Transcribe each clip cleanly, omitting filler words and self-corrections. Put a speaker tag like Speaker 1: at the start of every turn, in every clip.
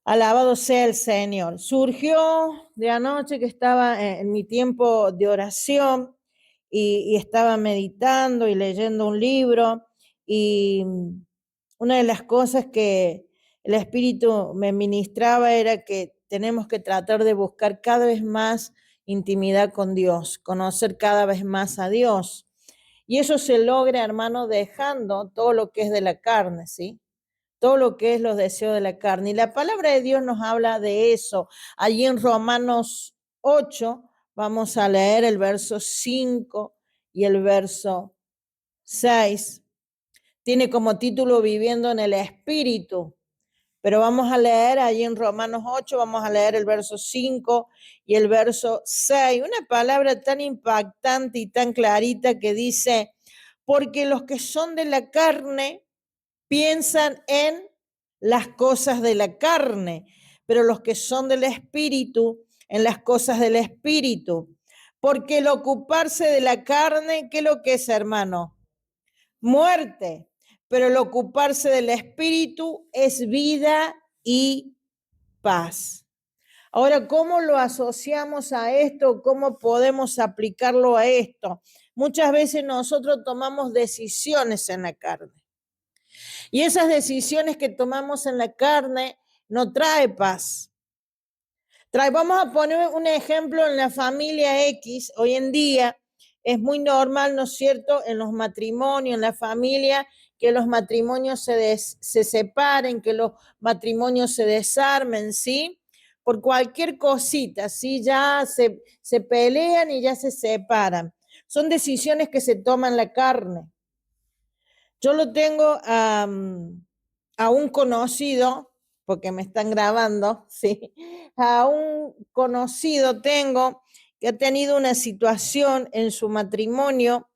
Speaker 1: Alabado sea el Señor. Surgió de anoche que estaba en mi tiempo de oración y estaba meditando y leyendo un libro y una de las cosas que el Espíritu me ministraba era que tenemos que tratar de buscar cada vez más intimidad con Dios, conocer cada vez más a Dios. Y eso se logra, hermano, dejando todo lo que es de la carne, ¿sí? Todo lo que es los deseos de la carne. Y la palabra de Dios nos habla de eso. Allí en Romanos 8 vamos a leer el verso 5 y el verso 6. Tiene como título Viviendo en el Espíritu. Pero vamos a leer allí en Romanos 8, vamos a leer el verso 5 y el verso 6. Una palabra tan impactante y tan clarita que dice, porque los que son de la carne piensan en las cosas de la carne, pero los que son del espíritu, en las cosas del espíritu. Porque el ocuparse de la carne, ¿qué es lo que es, hermano? Muerte. Pero el ocuparse del espíritu es vida y paz. Ahora, ¿cómo lo asociamos a esto? ¿Cómo podemos aplicarlo a esto? Muchas veces nosotros tomamos decisiones en la carne. Y esas decisiones que tomamos en la carne no trae paz. Vamos a poner un ejemplo en la familia X. Hoy en día es muy normal, ¿no es cierto?, en los matrimonios, en la familia, que los matrimonios se separen, que los matrimonios se desarmen, ¿sí? Por cualquier cosita, ¿sí? Ya se pelean y ya se separan. Son decisiones que se toman en la carne. Yo lo tengo a un conocido, porque me están grabando, sí, a un conocido tengo que ha tenido una situación en su matrimonio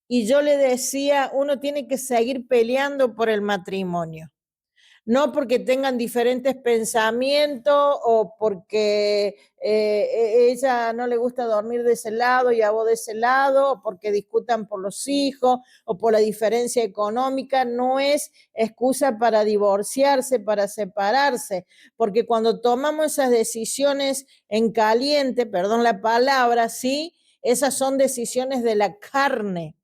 Speaker 1: y yo le decía, uno tiene que seguir peleando por el matrimonio. No porque tengan diferentes pensamientos o porque ella no le gusta dormir de ese lado y a vos de ese lado, o porque discutan por los hijos o por la diferencia económica, no es excusa para divorciarse, para separarse, porque cuando tomamos esas decisiones en caliente, perdón la palabra, sí, esas son decisiones de la carne.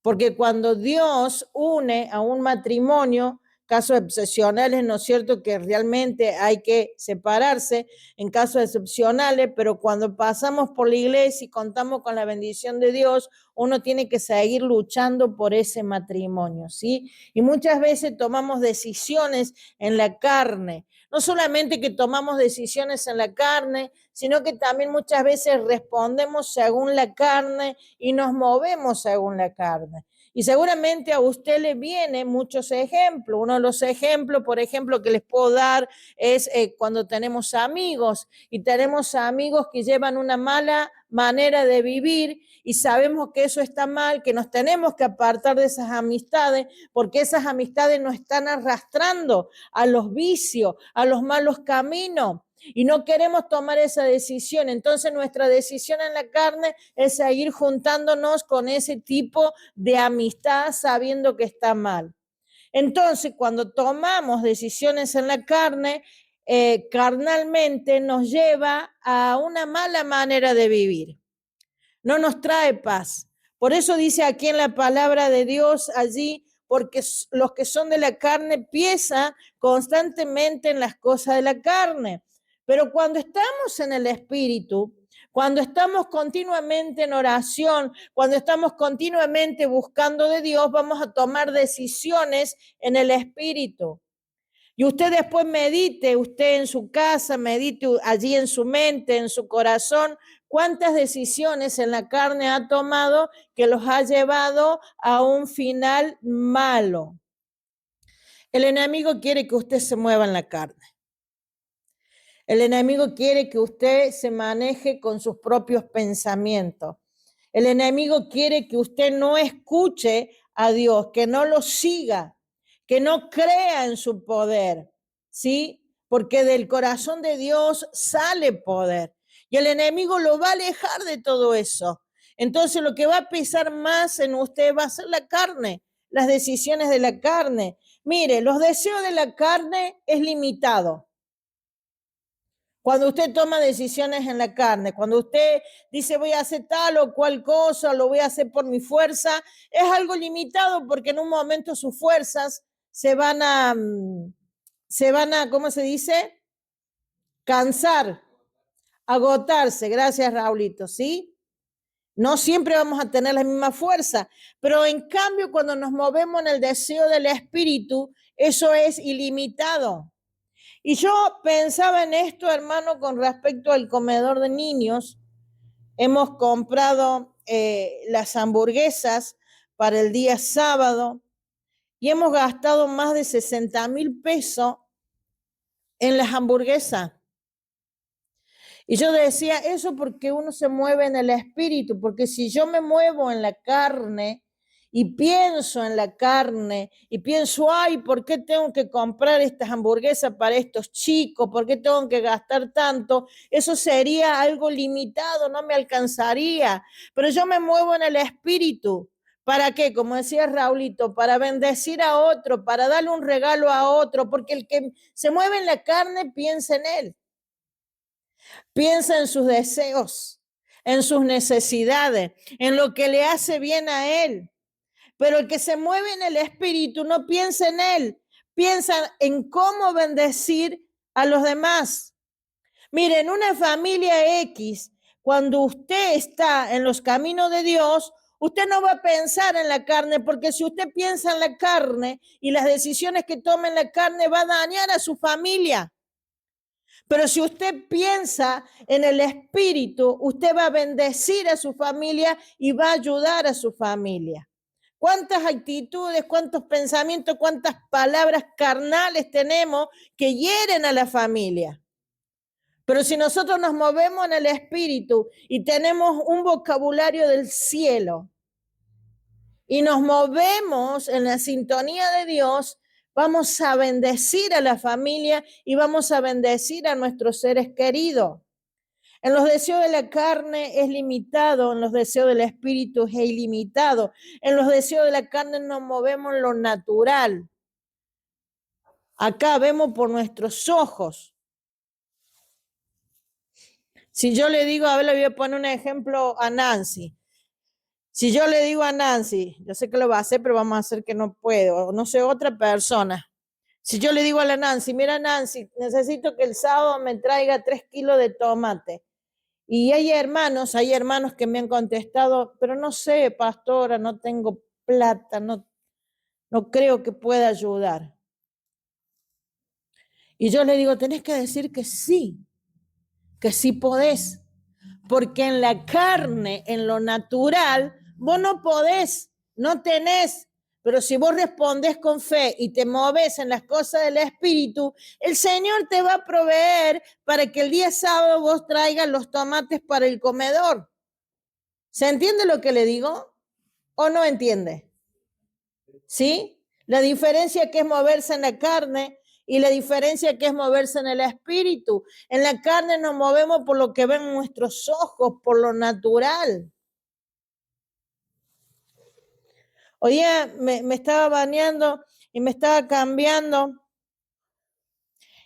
Speaker 1: Porque cuando Dios une a un matrimonio, casos excepcionales, ¿no es cierto?, que realmente hay que separarse en casos excepcionales, pero cuando pasamos por la iglesia y contamos con la bendición de Dios, uno tiene que seguir luchando por ese matrimonio, ¿sí? Y muchas veces tomamos decisiones en la carne. No solamente que tomamos decisiones en la carne, sino que también muchas veces respondemos según la carne y nos movemos según la carne. Y seguramente a usted le vienen muchos ejemplos. Uno de los ejemplos, por ejemplo, que les puedo dar es cuando tenemos amigos y tenemos amigos que llevan una mala manera de vivir y sabemos que eso está mal, que nos tenemos que apartar de esas amistades porque esas amistades nos están arrastrando a los vicios, a los malos caminos. Y no queremos tomar esa decisión. Entonces nuestra decisión en la carne es seguir juntándonos con ese tipo de amistad sabiendo que está mal. Entonces cuando tomamos decisiones en la carne, carnalmente nos lleva a una mala manera de vivir. No nos trae paz. Por eso dice aquí en la palabra de Dios allí, porque los que son de la carne piensan constantemente en las cosas de la carne. Pero cuando estamos en el Espíritu, cuando estamos continuamente en oración, cuando estamos continuamente buscando de Dios, vamos a tomar decisiones en el Espíritu. Y usted después medite, usted en su casa, medite allí en su mente, en su corazón, cuántas decisiones en la carne ha tomado que los ha llevado a un final malo. El enemigo quiere que usted se mueva en la carne. El enemigo quiere que usted se maneje con sus propios pensamientos. El enemigo quiere que usted no escuche a Dios, que no lo siga, que no crea en su poder, ¿sí? Porque del corazón de Dios sale poder. Y el enemigo lo va a alejar de todo eso. Entonces lo que va a pesar más en usted va a ser la carne, las decisiones de la carne. Mire, los deseos de la carne es limitado. Cuando usted toma decisiones en la carne, cuando usted dice voy a hacer tal o cual cosa, lo voy a hacer por mi fuerza, es algo limitado porque en un momento sus fuerzas se van a, ¿cómo se dice? Cansar, agotarse. Gracias, Raulito, ¿sí? No siempre vamos a tener la misma fuerza, pero en cambio cuando nos movemos en el deseo del Espíritu, eso es ilimitado. Y yo pensaba en esto, hermano, con respecto al comedor de niños. Hemos comprado las hamburguesas para el día sábado y hemos gastado más de 60,000 pesos en las hamburguesas. Y yo decía eso porque uno se mueve en el espíritu, porque si yo me muevo en la carne y pienso en la carne y pienso, ay, ¿por qué tengo que comprar estas hamburguesas para estos chicos? ¿Por qué tengo que gastar tanto? Eso sería algo limitado, no me alcanzaría. Pero yo me muevo en el espíritu. ¿Para qué? Como decía Raulito, para bendecir a otro, para darle un regalo a otro, porque el que se mueve en la carne piensa en él. Piensa en sus deseos, en sus necesidades, en lo que le hace bien a él. Pero el que se mueve en el espíritu no piensa en él, piensa en cómo bendecir a los demás. Mire, en una familia X, cuando usted está en los caminos de Dios, usted no va a pensar en la carne, porque si usted piensa en la carne y las decisiones que toma en la carne, va a dañar a su familia. Pero si usted piensa en el espíritu, usted va a bendecir a su familia y va a ayudar a su familia. ¿Cuántas actitudes, cuántos pensamientos, cuántas palabras carnales tenemos que hieren a la familia? Pero si nosotros nos movemos en el espíritu y tenemos un vocabulario del cielo y nos movemos en la sintonía de Dios, vamos a bendecir a la familia y vamos a bendecir a nuestros seres queridos. En los deseos de la carne es limitado, en los deseos del espíritu es ilimitado. En los deseos de la carne nos movemos en lo natural. Acá vemos por nuestros ojos. Si yo le digo, a ver, le voy a poner un ejemplo a Nancy. Si yo le digo a Nancy, yo sé que lo va a hacer, pero vamos a hacer que no puedo, no sé, otra persona. Si yo le digo a la Nancy, mira Nancy, necesito que el sábado me traiga 3 kilos de tomate. Y hay hermanos que me han contestado, pero no sé, pastora, no tengo plata, no creo que pueda ayudar. Y yo le digo, tenés que decir que sí podés, porque en la carne, en lo natural, vos no podés, no tenés. Pero si vos respondés con fe y te moves en las cosas del Espíritu, el Señor te va a proveer para que el día sábado vos traigas los tomates para el comedor. ¿Se entiende lo que le digo o no entiende? ¿Sí? La diferencia que es moverse en la carne y la diferencia que es moverse en el espíritu. En la carne nos movemos por lo que ven nuestros ojos, por lo natural. Hoy día me estaba bañando y me estaba cambiando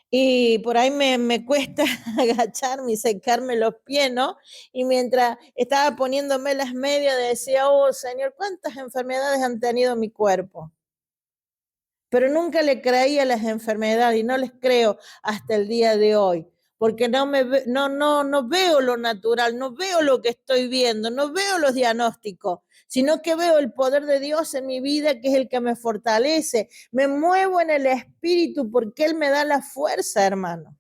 Speaker 1: y por ahí me cuesta agacharme y secarme los pies, ¿no? Y mientras estaba poniéndome las medias decía, oh Señor, ¿cuántas enfermedades han tenido mi cuerpo? Pero nunca le creí a las enfermedades y no les creo hasta el día de hoy, porque no veo lo natural, no veo lo que estoy viendo, no veo los diagnósticos, sino que veo el poder de Dios en mi vida, que es el que me fortalece. Me muevo en el espíritu porque Él me da la fuerza, hermano.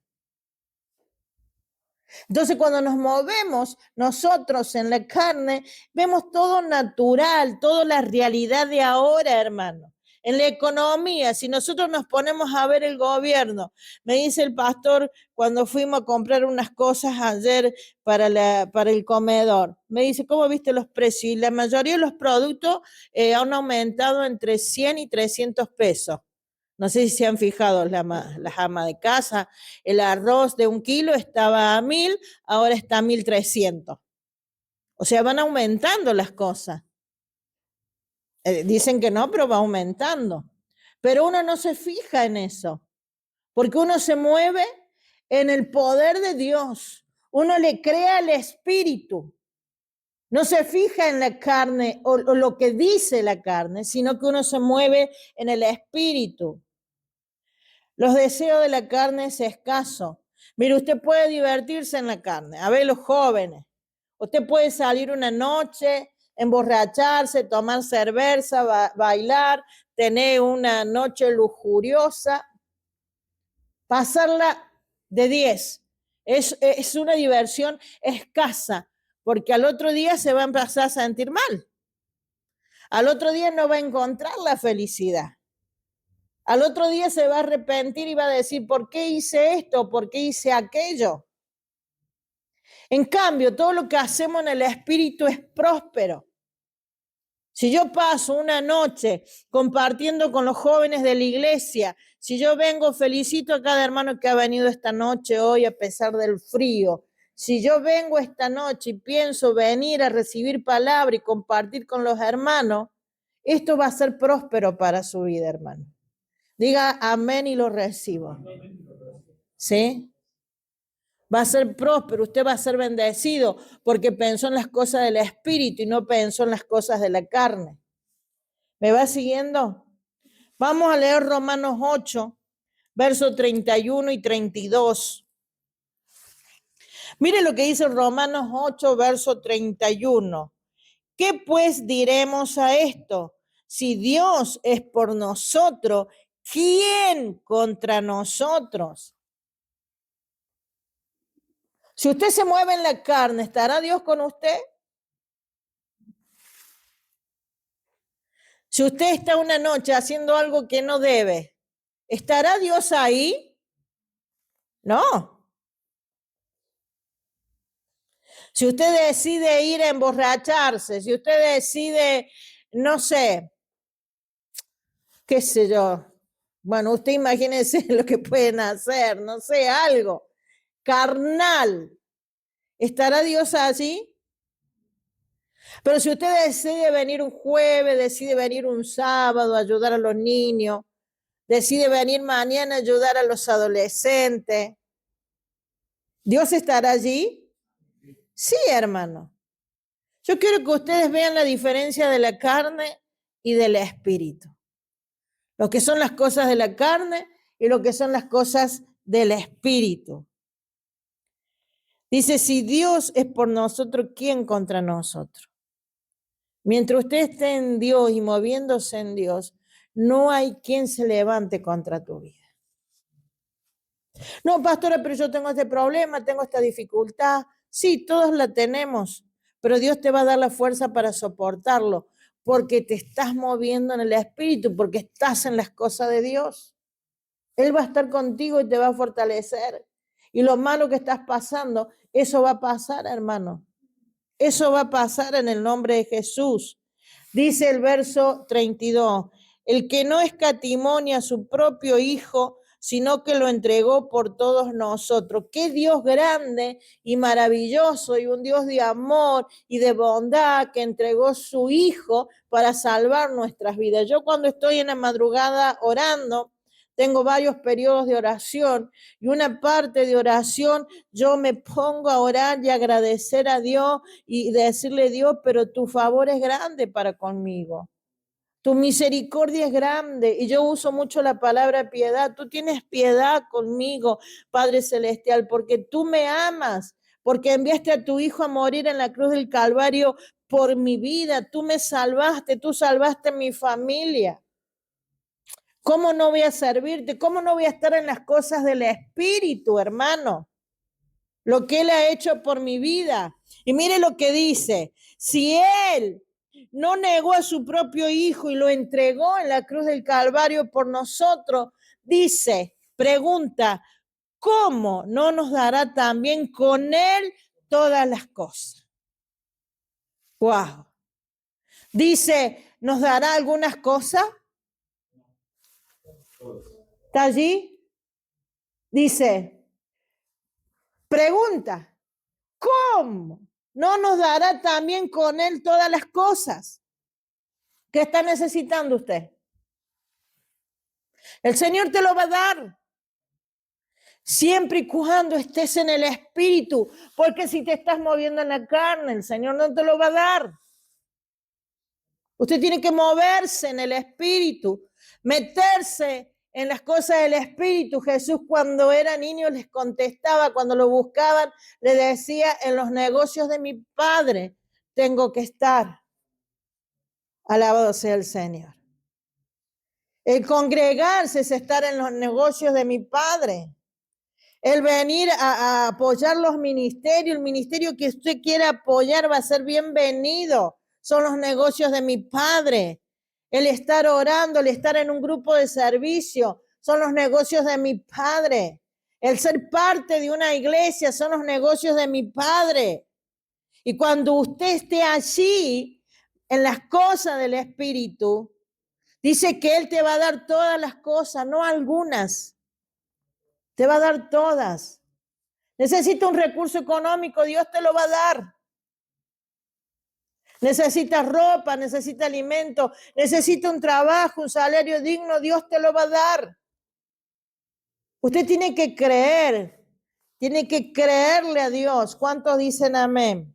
Speaker 1: Entonces, cuando nos movemos nosotros en la carne, vemos todo natural, toda la realidad de ahora, hermano. En la economía, si nosotros nos ponemos a ver el gobierno, me dice el pastor cuando fuimos a comprar unas cosas ayer para el comedor, me dice, ¿cómo viste los precios? Y la mayoría de los productos han aumentado entre 100 y 300 pesos. No sé si se han fijado las amas de casa, el arroz de 1 kilo estaba a 1.000, ahora está a 1.300. O sea, van aumentando las cosas. Dicen que no, pero va aumentando. Pero uno no se fija en eso, porque uno se mueve en el poder de Dios. Uno le cree al Espíritu. No se fija en la carne o lo que dice la carne, sino que uno se mueve en el Espíritu. Los deseos de la carne es escaso. Mire, usted puede divertirse en la carne. A ver, los jóvenes. Usted puede salir una noche, emborracharse, tomar cerveza, bailar, tener una noche lujuriosa, pasarla de 10. Es una diversión escasa, porque al otro día se va a empezar a sentir mal. Al otro día no va a encontrar la felicidad. Al otro día se va a arrepentir y va a decir, ¿por qué hice esto? ¿Por qué hice aquello? En cambio, todo lo que hacemos en el Espíritu es próspero. Si yo paso una noche compartiendo con los jóvenes de la iglesia, si yo vengo, felicito a cada hermano que ha venido esta noche hoy a pesar del frío. Si yo vengo esta noche y pienso venir a recibir palabra y compartir con los hermanos, esto va a ser próspero para su vida, hermano. Diga amén y lo recibo. ¿Sí? Va a ser próspero, usted va a ser bendecido porque pensó en las cosas del Espíritu y no pensó en las cosas de la carne. ¿Me va siguiendo? Vamos a leer Romanos 8, versos 31 y 32. Mire lo que dice Romanos 8, verso 31. ¿Qué pues diremos a esto? Si Dios es por nosotros, ¿quién contra nosotros? Si usted se mueve en la carne, ¿estará Dios con usted? Si usted está una noche haciendo algo que no debe, ¿estará Dios ahí? No. Si usted decide ir a emborracharse, si usted decide, no sé, qué sé yo, bueno, usted imagínese lo que pueden hacer, no sé, algo carnal, ¿estará Dios allí? Pero si usted decide venir un jueves, decide venir un sábado a ayudar a los niños, decide venir mañana a ayudar a los adolescentes, ¿Dios estará allí? Sí, hermano. Yo quiero que ustedes vean la diferencia de la carne y del espíritu. Lo que son las cosas de la carne y lo que son las cosas del espíritu. Dice, si Dios es por nosotros, ¿quién contra nosotros? Mientras usted esté en Dios y moviéndose en Dios, no hay quien se levante contra tu vida. No, pastora, pero yo tengo este problema, tengo esta dificultad. Sí, todos la tenemos, pero Dios te va a dar la fuerza para soportarlo, porque te estás moviendo en el Espíritu, porque estás en las cosas de Dios. Él va a estar contigo y te va a fortalecer. Y lo malo que estás pasando, eso va a pasar, hermano. Eso va a pasar en el nombre de Jesús. Dice el verso 32, el que no escatimó a su propio Hijo, sino que lo entregó por todos nosotros. Qué Dios grande y maravilloso y un Dios de amor y de bondad que entregó su Hijo para salvar nuestras vidas. Yo cuando estoy en la madrugada orando, tengo varios periodos de oración y una parte de oración yo me pongo a orar y agradecer a Dios y decirle, Dios, pero tu favor es grande para conmigo. Tu misericordia es grande y yo uso mucho la palabra piedad. Tú tienes piedad conmigo, Padre Celestial, porque tú me amas, porque enviaste a tu Hijo a morir en la cruz del Calvario por mi vida. Tú me salvaste, tú salvaste mi familia. ¿Cómo no voy a servirte? ¿Cómo no voy a estar en las cosas del Espíritu, hermano? Lo que Él ha hecho por mi vida. Y mire lo que dice, si Él no negó a su propio Hijo y lo entregó en la cruz del Calvario por nosotros, dice, pregunta, ¿cómo no nos dará también con Él todas las cosas? Wow. Dice, ¿nos dará algunas cosas? ¿Está allí? Dice, pregunta, ¿cómo no nos dará también con Él todas las cosas? ¿Qué está necesitando usted? El Señor te lo va a dar. Siempre y cuando estés en el espíritu, porque si te estás moviendo en la carne, el Señor no te lo va a dar. Usted tiene que moverse en el espíritu, meterse en las cosas del espíritu. Jesús cuando era niño les contestaba, cuando lo buscaban, le decía, en los negocios de mi Padre tengo que estar. Alabado sea el Señor. El congregarse es estar en los negocios de mi Padre. El venir a apoyar los ministerios, el ministerio que usted quiera apoyar va a ser bienvenido. Son los negocios de mi Padre. El estar orando, el estar en un grupo de servicio, son los negocios de mi Padre. El ser parte de una iglesia son los negocios de mi Padre. Y cuando usted esté allí, en las cosas del Espíritu, dice que Él te va a dar todas las cosas, no algunas. Te va a dar todas. Necesita un recurso económico, Dios te lo va a dar. Necesita ropa, necesita alimento, necesita un trabajo, un salario digno, Dios te lo va a dar. Usted tiene que creerle a Dios. ¿Cuántos dicen amén?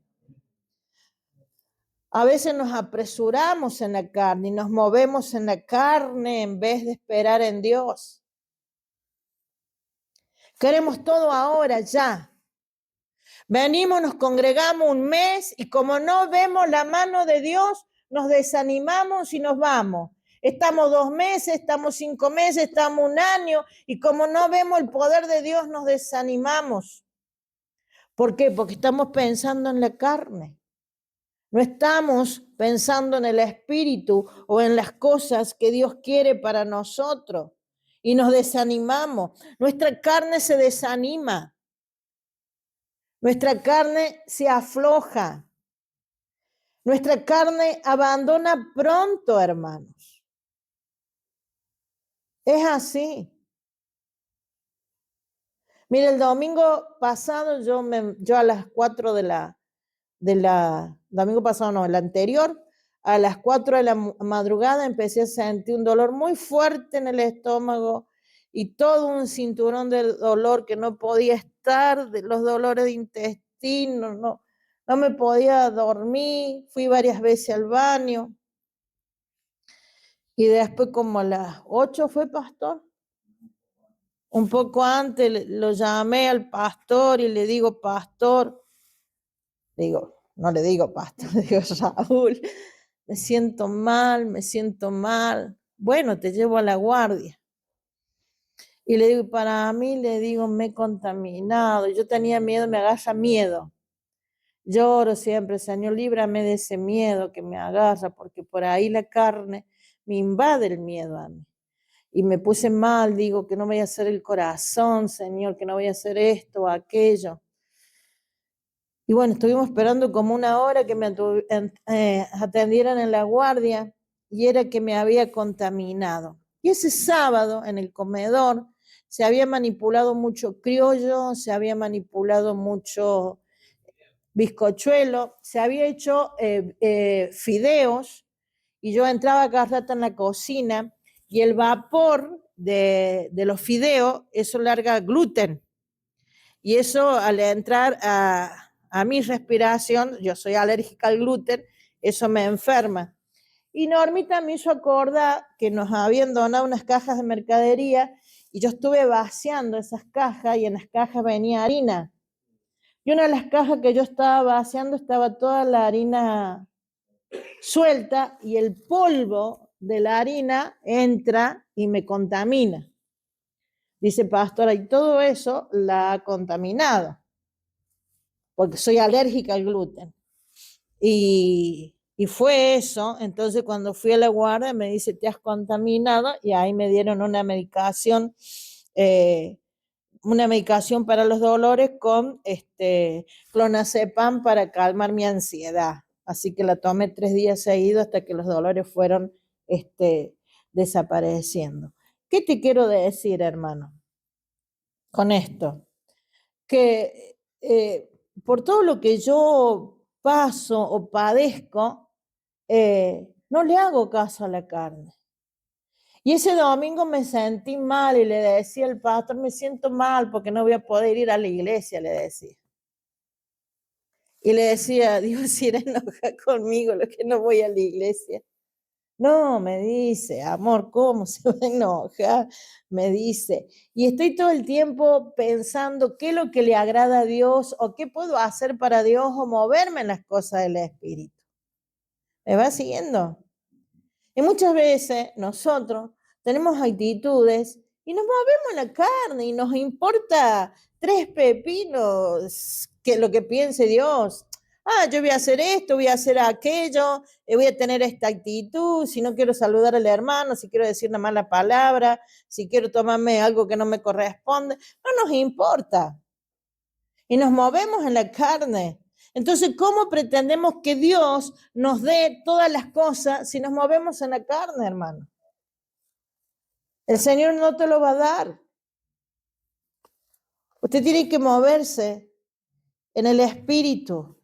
Speaker 1: A veces nos apresuramos en la carne y nos movemos en la carne en vez de esperar en Dios. Queremos todo ahora, ya. Venimos, nos congregamos un mes y como no vemos la mano de Dios, nos desanimamos y nos vamos. Estamos 2 meses, estamos 5 meses, estamos 1 año y como no vemos el poder de Dios, nos desanimamos. ¿Por qué? Porque estamos pensando en la carne. No estamos pensando en el espíritu o en las cosas que Dios quiere para nosotros y nos desanimamos. Nuestra carne se desanima. Nuestra carne se afloja. Nuestra carne abandona pronto, hermanos. Es así. Mire, el domingo pasado yo a las 4 domingo pasado no, el anterior, a las 4 de la madrugada empecé a sentir un dolor muy fuerte en el estómago y todo un cinturón de dolor que no podía estar, de los dolores de intestino, no me podía dormir, fui varias veces al baño y después como a las 8 fue pastor. Un poco antes lo llamé al pastor y le digo, pastor, no le digo pastor, le digo Raúl, me siento mal. Bueno, te llevo a la guardia. Y le digo, para mí, le digo, me he contaminado. Yo tenía miedo, me agarra miedo. Lloro siempre, Señor, líbrame de ese miedo que me agarra, porque por ahí la carne me invade el miedo a mí. Y me puse mal, digo, que no voy a hacer el corazón, Señor, que no voy a hacer esto o aquello. Y bueno, estuvimos esperando como 1 hora que me atendieran en la guardia y era que me había contaminado. Y ese sábado en el comedor se había manipulado mucho criollo, se había manipulado mucho bizcochuelo, se había hecho fideos y yo entraba cada rato en la cocina y el vapor de los fideos, eso larga gluten. Y eso al entrar a mi respiración, yo soy alérgica al gluten, eso me enferma. Y Normita me hizo acordar que nos habían donado unas cajas de mercadería y yo estuve vaciando esas cajas y en las cajas venía harina. Y una de las cajas que yo estaba vaciando estaba toda la harina suelta y el polvo de la harina entra y me contamina. Dice, pastora, y todo eso la ha contaminado, porque soy alérgica al gluten. Y fue eso. Entonces, cuando fui a la guardia, me dice, te has contaminado, y ahí me dieron una medicación para los dolores con clonazepam para calmar mi ansiedad. Así que la tomé 3 días seguidos hasta que los dolores fueron desapareciendo. ¿Qué te quiero decir, hermano? Con esto, que por todo lo que yo paso o padezco, no le hago caso a la carne. Y ese domingo me sentí mal y le decía al pastor, me siento mal porque no voy a poder ir a la iglesia, le decía. Y le decía, Dios se irá a enojar conmigo, lo que no voy a la iglesia. No, me dice, amor, ¿cómo se va a enojar? Me dice. Y estoy todo el tiempo pensando qué es lo que le agrada a Dios o qué puedo hacer para Dios o moverme en las cosas del Espíritu. ¿Me va siguiendo? Y muchas veces nosotros tenemos actitudes y nos movemos en la carne y nos importa tres pepinos que lo que piense Dios. Ah, yo voy a hacer esto, voy a hacer aquello, voy a tener esta actitud, si no quiero saludar al hermano, si quiero decir una mala palabra, si quiero tomarme algo que no me corresponde, no nos importa. Y nos movemos en la carne. Entonces, ¿cómo pretendemos que Dios nos dé todas las cosas si nos movemos en la carne, hermano? El Señor no te lo va a dar. Usted tiene que moverse en el Espíritu.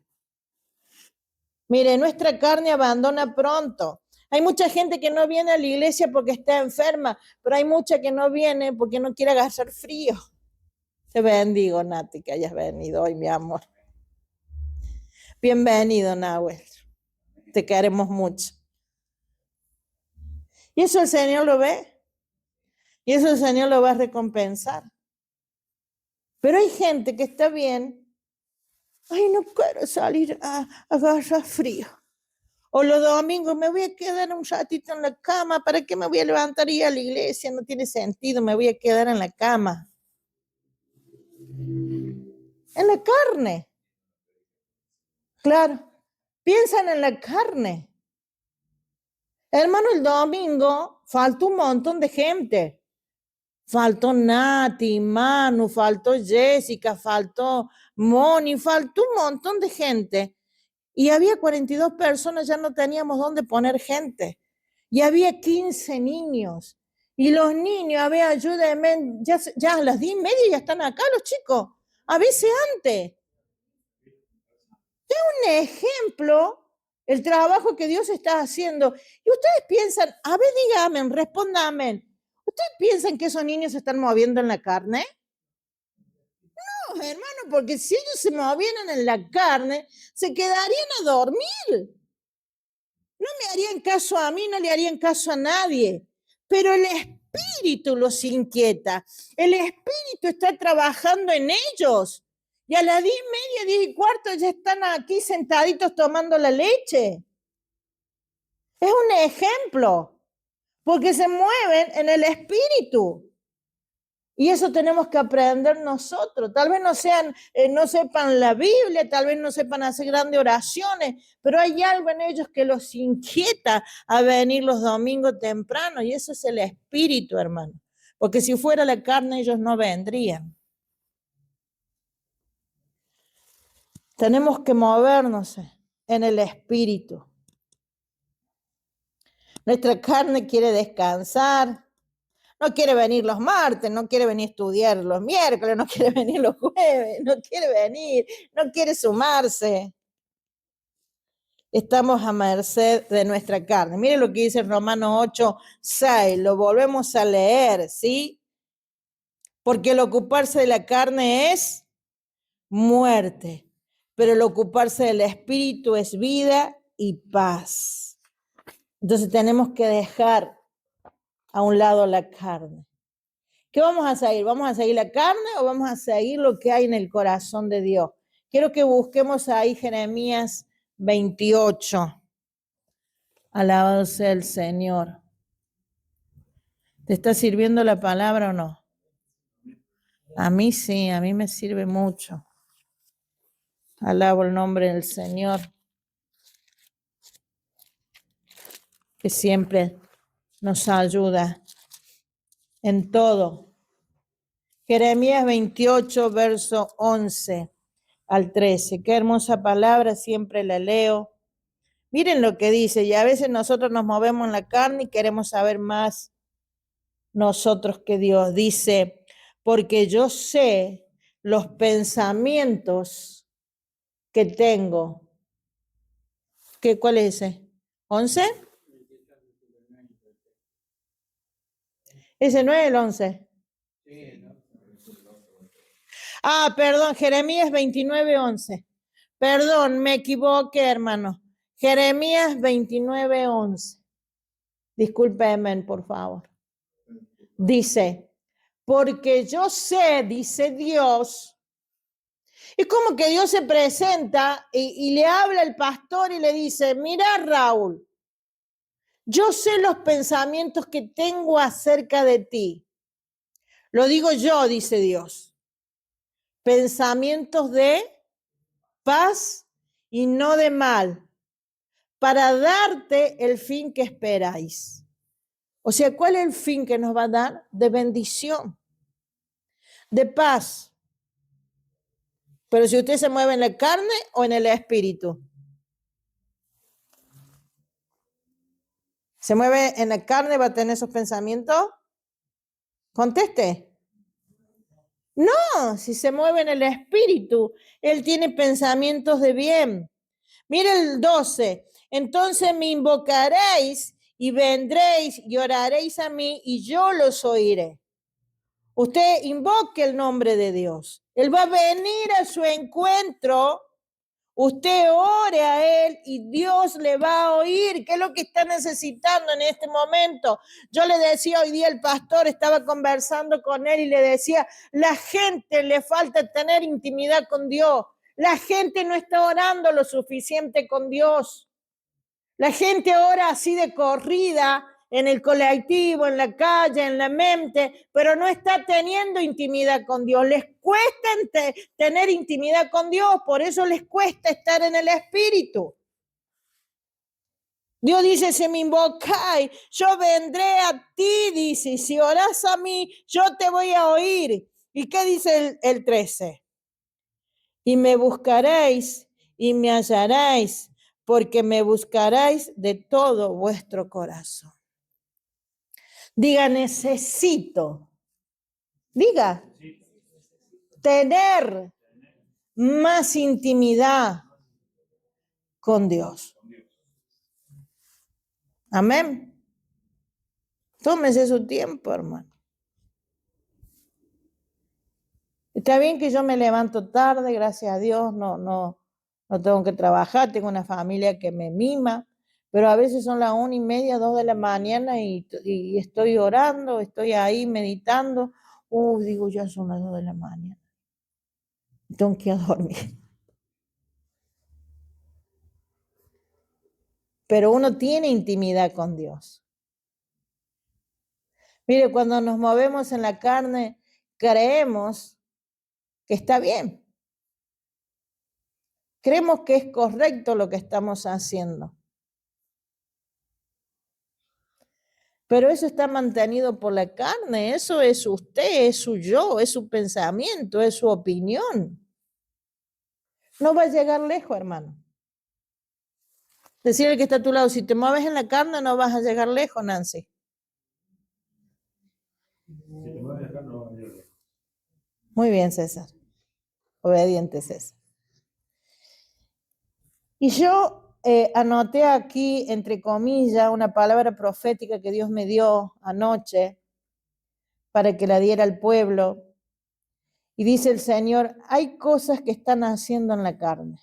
Speaker 1: Mire, nuestra carne abandona pronto. Hay mucha gente que no viene a la iglesia porque está enferma, pero hay mucha que no viene porque no quiere agarrar frío. Te bendigo, Nati, que hayas venido hoy, mi amor. Bienvenido, Nahuel. Te queremos mucho. Y eso el Señor lo ve. Y eso el Señor lo va a recompensar. Pero hay gente que está bien. Ay, no quiero salir a agarrar frío. O los domingos me voy a quedar un ratito en la cama. ¿Para qué me voy a levantar y ir a la iglesia? No tiene sentido, me voy a quedar en la cama. En la carne. Claro. Piensan en la carne. Hermano, el domingo faltó un montón de gente. Faltó Nati, Manu, faltó Jessica, faltó Moni, faltó un montón de gente. Y había 42 personas, ya no teníamos dónde poner gente. Y había 15 niños. Y los niños, a ver, ayúdenme, ya a las 10:30 ya están acá los chicos. A veces antes. Es un ejemplo el trabajo que Dios está haciendo. Y ustedes piensan, a ver, díganme, respóndanme. ¿Ustedes piensan que esos niños se están moviendo en la carne? No, hermano, porque si ellos se movieran en la carne, se quedarían a dormir. No me harían caso a mí, no le harían caso a nadie. Pero el Espíritu los inquieta. El Espíritu está trabajando en ellos. Y a las 10:30, 10:15 ya están aquí sentaditos tomando la leche. Es un ejemplo, porque se mueven en el Espíritu. Y eso tenemos que aprender nosotros. Tal vez no sepan la Biblia, tal vez no sepan hacer grandes oraciones, pero hay algo en ellos que los inquieta a venir los domingos temprano, y eso es el Espíritu, hermano. Porque si fuera la carne, ellos no vendrían. Tenemos que movernos en el Espíritu. Nuestra carne quiere descansar. No quiere venir los martes, no quiere venir a estudiar los miércoles, no quiere venir los jueves, no quiere venir, no quiere sumarse. Estamos a merced de nuestra carne. Mire lo que dice Romanos 8:6, lo volvemos a leer, ¿sí? Porque el ocuparse de la carne es muerte, pero el ocuparse del espíritu es vida y paz. Entonces tenemos que dejar a un lado la carne. ¿Qué vamos a seguir? ¿Vamos a seguir la carne o vamos a seguir lo que hay en el corazón de Dios? Quiero que busquemos ahí Jeremías 28. Alabado sea el Señor. ¿Te está sirviendo la palabra o no? A mí sí, a mí me sirve mucho. Alabo el nombre del Señor, que siempre nos ayuda en todo. Jeremías 28, verso 11 al 13. Qué hermosa palabra, siempre la leo. Miren lo que dice, y a veces nosotros nos movemos en la carne y queremos saber más nosotros que Dios. Dice, porque yo sé los pensamientos que tengo. ¿Cuál es ese? ¿11? Ese no es el 11. Ah, perdón, Jeremías 29:11. Perdón, me equivoqué, hermano. Jeremías 29:11. Discúlpeme, por favor. Dice, porque yo sé, dice Dios, es como que Dios se presenta y le habla al pastor y le dice, mira, Raúl, yo sé los pensamientos que tengo acerca de ti. Lo digo yo, dice Dios. Pensamientos de paz y no de mal, para darte el fin que esperáis. O sea, ¿cuál es el fin que nos va a dar? De bendición, de paz. Pero si usted se mueve en la carne o en el espíritu. ¿Se mueve en la carne, va a tener esos pensamientos? Conteste. No, si se mueve en el espíritu, él tiene pensamientos de bien. Mire el 12. Entonces me invocaréis y vendréis y oraréis a mí y yo los oiré. Usted invoque el nombre de Dios. Él va a venir a su encuentro. Usted ore a Él y Dios le va a oír. ¿Qué es lo que está necesitando en este momento? Yo le decía hoy día, el pastor estaba conversando con él y le decía, la gente le falta tener intimidad con Dios. La gente no está orando lo suficiente con Dios. La gente ora así de corrida, en el colectivo, en la calle, en la mente, pero no está teniendo intimidad con Dios. Les cuesta tener intimidad con Dios, por eso les cuesta estar en el espíritu. Dios dice, si me invocáis, yo vendré a ti, dice, y si orás a mí, yo te voy a oír. ¿Y qué dice el 13? Y me buscaréis y me hallaréis, porque me buscaréis de todo vuestro corazón. Diga, necesito. Diga, tener más intimidad con Dios. Amén. Tómese su tiempo, hermano. Está bien que yo me levanto tarde, gracias a Dios, no tengo que trabajar, tengo una familia que me mima, pero a veces son las 1:30, 2 de la mañana y estoy orando, estoy ahí meditando. Digo, ya son las 2 de la mañana. Tengo que ir a dormir. Pero uno tiene intimidad con Dios. Mire, cuando nos movemos en la carne, creemos que está bien. Creemos que es correcto lo que estamos haciendo. Pero eso está mantenido por la carne, eso es usted, es su yo, es su pensamiento, es su opinión. No va a llegar lejos, hermano. Decirle que está a tu lado, si te mueves en la carne no vas a llegar lejos, Nancy.
Speaker 2: Si te mueves en la carne no vas a llegar lejos.
Speaker 1: Muy bien, César. Obediente, César. Y yo anoté aquí, entre comillas, una palabra profética que Dios me dio anoche para que la diera al pueblo. Y dice el Señor, hay cosas que están haciendo en la carne,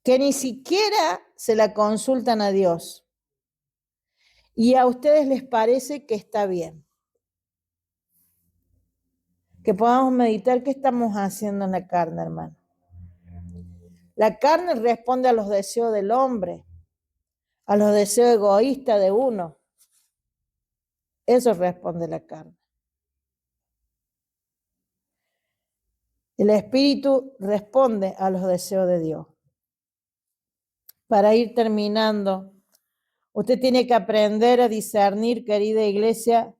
Speaker 1: que ni siquiera se la consultan a Dios. Y a ustedes les parece que está bien. Que podamos meditar qué estamos haciendo en la carne, hermano. La carne responde a los deseos del hombre, a los deseos egoístas de uno. Eso responde la carne. El espíritu responde a los deseos de Dios. Para ir terminando, usted tiene que aprender a discernir, querida iglesia,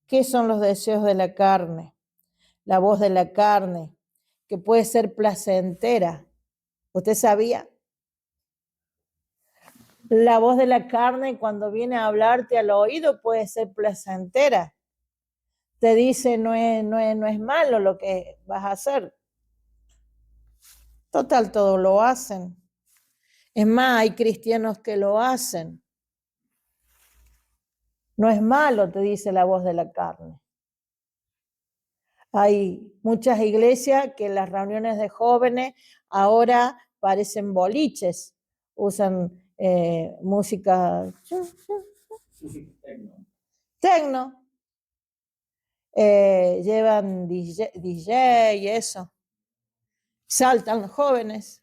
Speaker 1: qué son los deseos de la carne, la voz de la carne, que puede ser placentera. ¿Usted sabía? La voz de la carne cuando viene a hablarte al oído puede ser placentera. Te dice no es malo lo que vas a hacer. Total, todo lo hacen. Es más, hay cristianos que lo hacen. No es malo, te dice la voz de la carne. Hay muchas iglesias que las reuniones de jóvenes ahora parecen boliches, usan música tecno, llevan DJ y eso, saltan los jóvenes,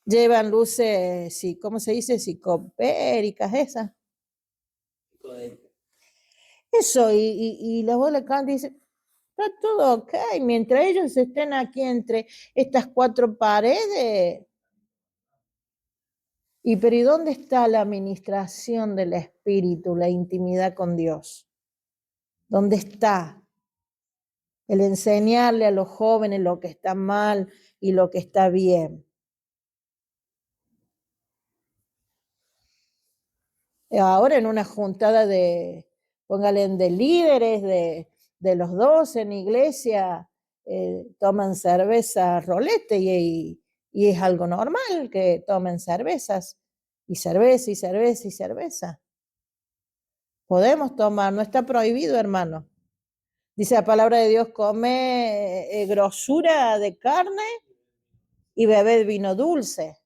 Speaker 1: llevan luces, ¿cómo se dice? Psicopéricas esas. Eso, y la voz de la carne dice, está todo ok, mientras ellos estén aquí entre estas cuatro paredes. Pero ¿y dónde está la administración del Espíritu, la intimidad con Dios? ¿Dónde está el enseñarle a los jóvenes lo que está mal y lo que está bien? Ahora en una juntada póngale, de líderes de los 12 en iglesia, toman cerveza rolete y es algo normal que tomen cervezas, y cerveza, y cerveza, y cerveza. Podemos tomar, no está prohibido, hermano. Dice la palabra de Dios, come grosura de carne y beber vino dulce.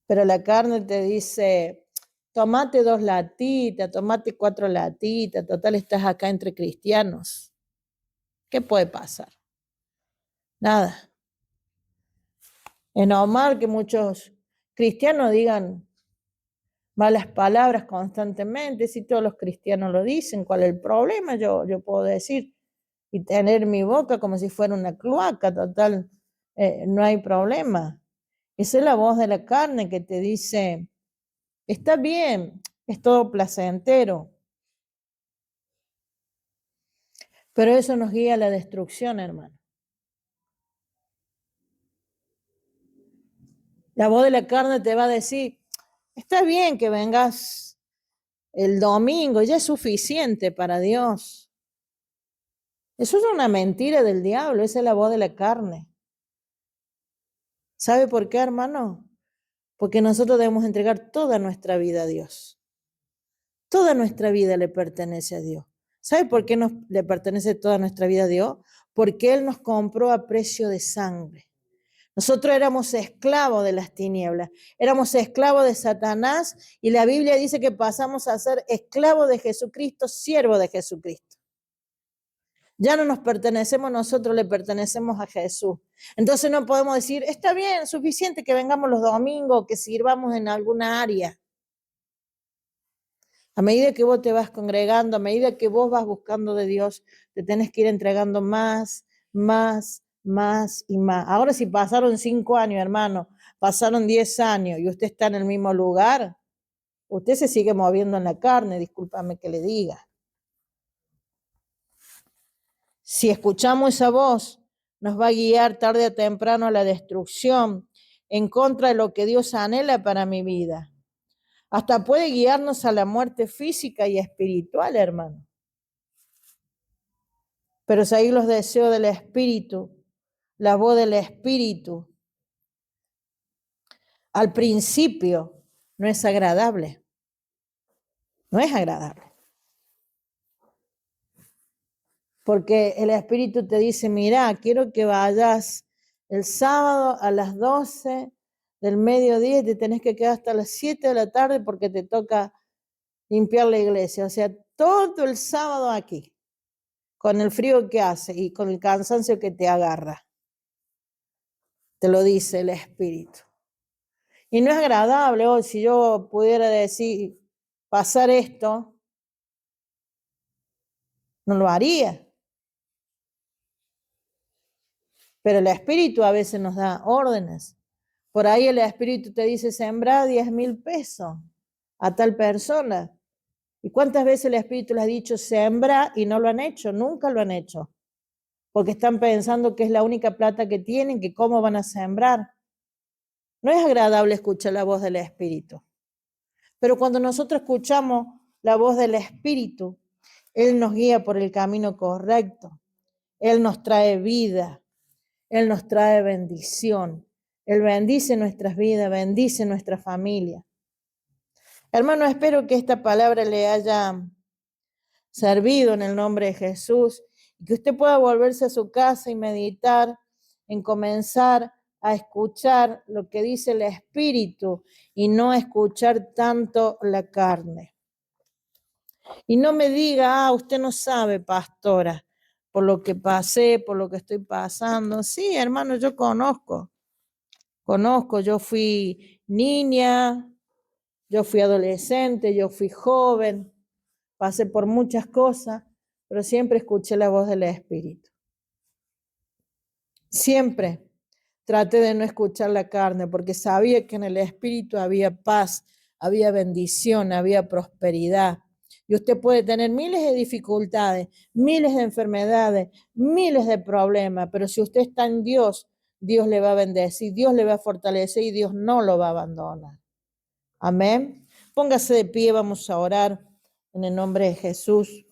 Speaker 1: Pero la carne te dice, tomate 2 latitas, tomate 4 latitas, total estás acá entre cristianos. ¿Qué puede pasar? Nada. Es normal que muchos cristianos digan malas palabras constantemente, si todos los cristianos lo dicen, ¿cuál es el problema? Yo puedo decir y tener mi boca como si fuera una cloaca, total, no hay problema. Esa es la voz de la carne que te dice, está bien, es todo placentero, pero eso nos guía a la destrucción, hermano. La voz de la carne te va a decir, está bien que vengas el domingo, ya es suficiente para Dios. Eso es una mentira del diablo, esa es la voz de la carne. ¿Sabe por qué, hermano? Porque nosotros debemos entregar toda nuestra vida a Dios. Toda nuestra vida le pertenece a Dios. ¿Sabe por qué le pertenece toda nuestra vida a Dios? Porque Él nos compró a precio de sangre. Nosotros éramos esclavos de las tinieblas, éramos esclavos de Satanás, y la Biblia dice que pasamos a ser esclavos de Jesucristo, siervos de Jesucristo. Ya no nos pertenecemos nosotros, le pertenecemos a Jesús. Entonces no podemos decir, está bien, suficiente que vengamos los domingos, que sirvamos en alguna área. A medida que vos te vas congregando, a medida que vos vas buscando de Dios, te tenés que ir entregando más y más. Ahora si pasaron 5 años, hermano, pasaron 10 años y usted está en el mismo lugar, usted se sigue moviendo en la carne, discúlpame que le diga. Si escuchamos esa voz, nos va a guiar tarde o temprano a la destrucción, en contra de lo que Dios anhela para mi vida. Hasta puede guiarnos a la muerte física y espiritual, hermano. Pero seguir los deseos del Espíritu, la voz del Espíritu, al principio no es agradable. No es agradable. Porque el Espíritu te dice, mira, quiero que vayas el sábado a las 12 del mediodía y te tenés que quedar hasta las 7 de la tarde porque te toca limpiar la iglesia. O sea, todo el sábado aquí, con el frío que hace y con el cansancio que te agarra. Te lo dice el Espíritu. Y no es agradable, hoy si yo pudiera decir, pasar esto, no lo haría. Pero el Espíritu a veces nos da órdenes. Por ahí el Espíritu te dice, sembra 10,000 pesos a tal persona. ¿Y cuántas veces el Espíritu les ha dicho, sembra, y no lo han hecho? Nunca lo han hecho. Porque están pensando que es la única plata que tienen, que cómo van a sembrar. No es agradable escuchar la voz del Espíritu. Pero cuando nosotros escuchamos la voz del Espíritu, Él nos guía por el camino correcto. Él nos trae vida. Él nos trae bendición. Él bendice nuestras vidas, bendice nuestra familia. Hermano, espero que esta palabra le haya servido en el nombre de Jesús y que usted pueda volverse a su casa y meditar en comenzar a escuchar lo que dice el Espíritu y no escuchar tanto la carne. Y no me diga, usted no sabe, pastora, por lo que pasé, por lo que estoy pasando. Sí, hermano, yo conozco, yo fui niña, yo fui adolescente, yo fui joven, pasé por muchas cosas, pero siempre escuché la voz del Espíritu. Siempre traté de no escuchar la carne, porque sabía que en el Espíritu había paz, había bendición, había prosperidad. Y usted puede tener miles de dificultades, miles de enfermedades, miles de problemas, pero si usted está en Dios, Dios le va a bendecir, Dios le va a fortalecer y Dios no lo va a abandonar. Amén. Póngase de pie, vamos a orar en el nombre de Jesús.